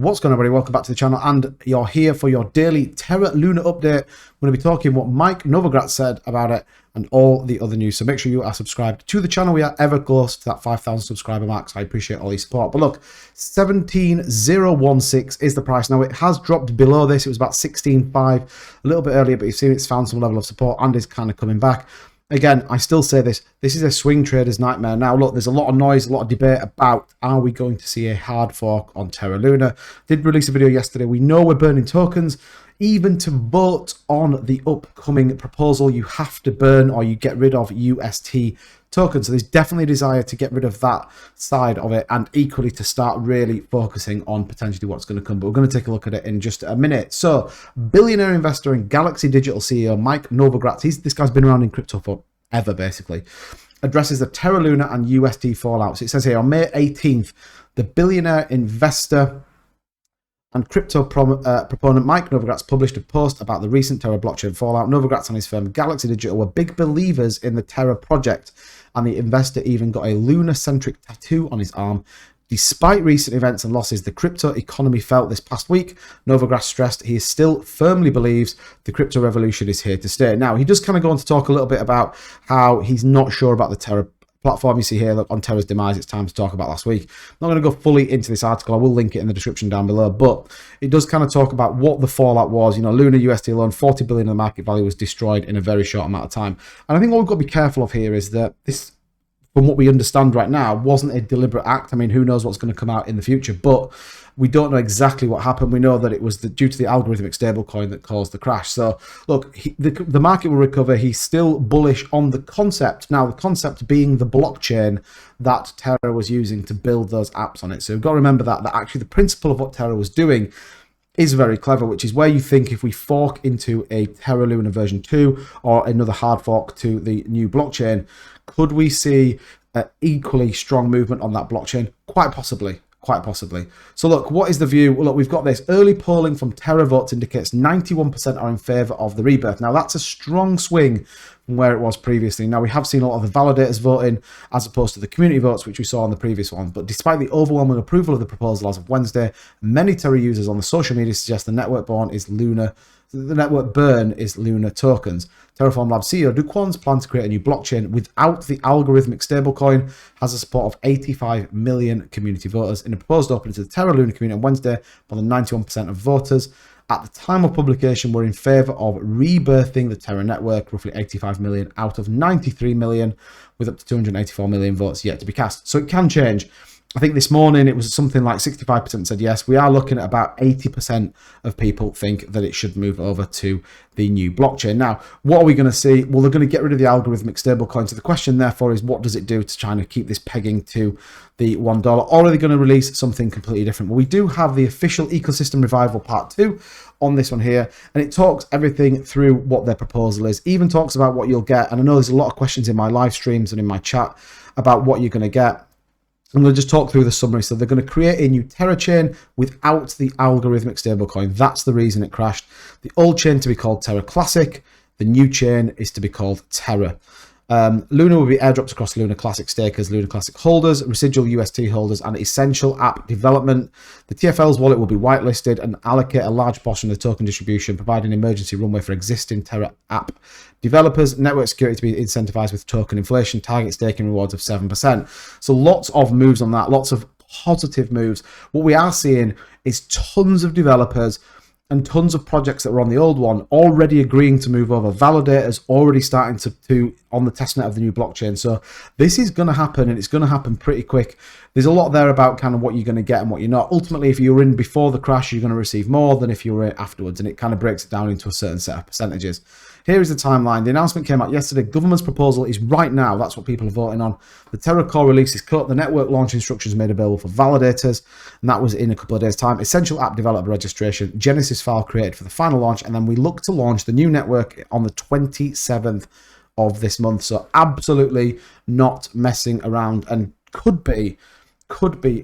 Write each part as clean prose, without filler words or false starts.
What's going on, everybody? Welcome back to the channel, and you're here for your daily Terra Luna update. We're going to be talking what Mike Novogratz said about it and all the other news. So make sure you are subscribed to the channel. We are ever close to that 5,000 subscriber mark, so I appreciate all your support. But look, 17,016 is the price. Now, it has dropped below this. It was about 16.5 a little bit earlier, but you've seen it's found some level of support and is kind of coming back. Again, I still say this is a swing trader's nightmare. Now, look, there's a lot of noise, a lot of debate about, are we going to see a hard fork on Terra Luna? Did release a video yesterday. We know we're burning tokens. Even to vote on the upcoming proposal, you have to burn or you get rid of UST tokens. So there's definitely a desire to get rid of that side of it, and equally to start really focusing on potentially what's going to come. But we're going to take a look at it in just a minute. So, billionaire investor and Galaxy Digital CEO Mike Novogratz, this guy's been around in crypto forever, basically, addresses the Terra Luna and UST fallout. So it says here, on May 18th, the billionaire investor and crypto proponent Mike Novogratz published a post about the recent Terra blockchain fallout. Novogratz and his firm Galaxy Digital were big believers in the Terra project, and the investor even got a Luna-centric tattoo on his arm. Despite recent events and losses the crypto economy felt this past week, Novogratz stressed he still firmly believes the crypto revolution is here to stay. Now, he does kind of go on to talk a little bit about how he's not sure about the Terra platform. You see here, look, on Terra's demise, it's time to talk about last week. I'm not going to go fully into this article. I will link it in the description down below, but it does kind of talk about what the fallout was. You know, Luna UST alone, 40 billion of the market value was destroyed in a very short amount of time. And I think what we've got to be careful of here is that this, from what we understand right now, wasn't a deliberate act. I mean, who knows what's going to come out in the future, but we don't know exactly what happened. We know that it was due to the algorithmic stablecoin that caused the crash. So look, the market will recover. He's still bullish on the concept. Now, the concept being the blockchain that Terra was using to build those apps on it. So we've got to remember that actually the principle of what Terra was doing is very clever, which is where you think if we fork into a Terra Luna version 2 or another hard fork to the new blockchain, could we see an equally strong movement on that blockchain? Quite possibly. Quite possibly. So look, what is the view? Well, look, we've got this early polling from Terra votes indicates 91% are in favor of the rebirth. Now, that's a strong swing from where it was previously. Now, we have seen a lot of the validators voting as opposed to the community votes, which we saw on the previous one. But despite the overwhelming approval of the proposal as of Wednesday, many Terra users on the social media suggest the network burn is Luna tokens. Terraform Labs CEO Do Kwon's plan to create a new blockchain without the algorithmic stablecoin has the support of 85 million community voters. In a proposed opening to the Terra Luna community on Wednesday, more than 91% of voters at the time of publication were in favor of rebirthing the Terra network, roughly 85 million out of 93 million, with up to 284 million votes yet to be cast. So it can change. I think this morning it was something like 65% said yes. We are looking at about 80% of people think that it should move over to the new blockchain. Now, what are we going to see? Well, they're going to get rid of the algorithmic stablecoin. So the question, therefore, is what does it do to try and keep this pegging to the $1? Or are they going to release something completely different? Well, we do have the official ecosystem revival part 2 on this one here, and it talks everything through what their proposal is, even talks about what you'll get. And I know there's a lot of questions in my live streams and in my chat about what you're going to get. I'm going to just talk through the summary. So they're going to create a new Terra chain without the algorithmic stablecoin. That's the reason it crashed. The old chain to be called Terra Classic. The new chain is to be called Terra. Luna will be airdropped across Luna Classic stakers, Luna Classic holders, residual UST holders, and essential app development. The TFL's wallet will be whitelisted and allocate a large portion of the token distribution, providing emergency runway for existing Terra app developers. Network security to be incentivized with token inflation, target staking rewards of 7%. So lots of moves on that, lots of positive moves. What we are seeing is tons of developers and tons of projects that were on the old one already agreeing to move over. Validators already starting to on the testnet of the new blockchain. So this is going to happen, and it's going to happen pretty quick. There's a lot there about kind of what you're going to get and what you're not. Ultimately, if you're in before the crash, you're going to receive more than if you were in afterwards, and it kind of breaks it down into a certain set of percentages. Here is the timeline. The announcement came out yesterday. Government's proposal is right now. That's what people are voting on. The Terra core release is cut. The network launch instructions made available for validators, and that was in a couple of days' time. Essential app developer registration, Genesis file created for the final launch, and then we look to launch the new network on the 27th of this month. So absolutely not messing around, and could be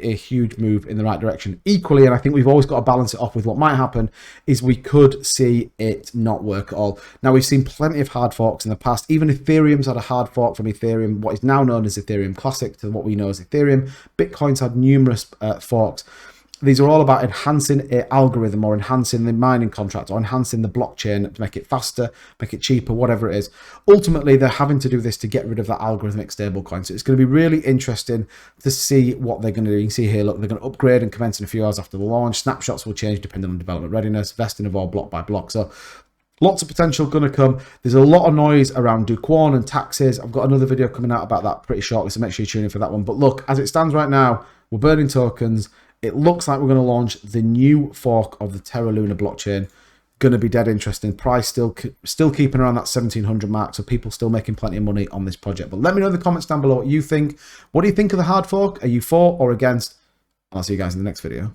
a huge move in the right direction. Equally, and I think we've always got to balance it off with what might happen, is we could see it not work at all. Now, we've seen plenty of hard forks in the past. Even Ethereum's had a hard fork from Ethereum, what is now known as Ethereum Classic, to what we know as Ethereum. Bitcoin's had numerous forks. these are all about enhancing an algorithm or enhancing the mining contract or enhancing the blockchain to make it faster, make it cheaper, whatever it is. Ultimately, they're having to do this to get rid of that algorithmic stablecoin. So it's going to be really interesting to see what they're going to do. You can see here, look, they're going to upgrade and commence in a few hours after the launch. Snapshots will change depending on development readiness, vesting of all block by block. So lots of potential going to come. There's a lot of noise around Do Kwon and taxes. I've got another video coming out about that pretty shortly, so make sure you tune in for that one. But look, as it stands right now, we're burning tokens. It looks like we're going to launch the new fork of the Terra Luna blockchain. Going to be dead interesting. Price still keeping around that 1700 mark, so people still making plenty of money on this project. But let me know in the comments down below what you think. What do you think of the hard fork? Are you for or against? And I'll see you guys in the next video.